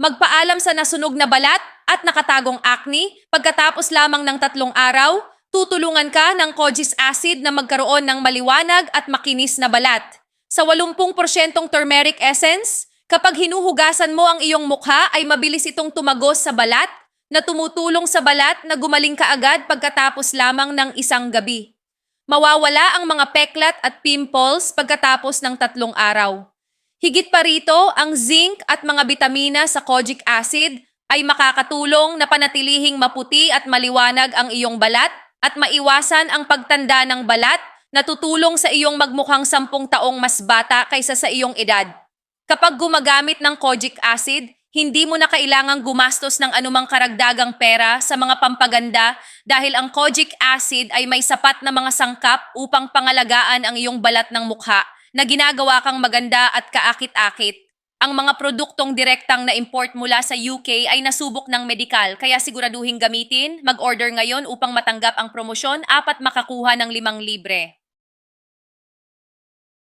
Magpaalam sa nasunog na balat at nakatagong acne pagkatapos lamang ng 3 araw, tutulungan ka ng Kojic acid na magkaroon ng maliwanag at makinis na balat. Sa 80% turmeric essence, kapag hinuhugasan mo ang iyong mukha ay mabilis itong tumagos sa balat na tumutulong sa balat na gumaling kaagad pagkatapos lamang ng 1 gabi. Mawawala ang mga peklat at pimples pagkatapos ng 3 araw. Higit pa rito, ang zinc at mga bitamina sa kojic acid ay makakatulong na panatilihing maputi at maliwanag ang iyong balat at maiwasan ang pagtanda ng balat na tutulong sa iyong magmukhang 10 taong mas bata kaysa sa iyong edad. Kapag gumagamit ng kojic acid, hindi mo na kailangang gumastos ng anumang karagdagang pera sa mga pampaganda dahil ang kojic acid ay may sapat na mga sangkap upang pangalagaan ang iyong balat ng mukha na ginagawa kang maganda at kaakit-akit. Ang mga produktong direktang na import mula sa UK ay nasubok ng medikal kaya siguraduhin gamitin, mag-order ngayon upang matanggap ang promosyon 4 makakuha ng 5 libre.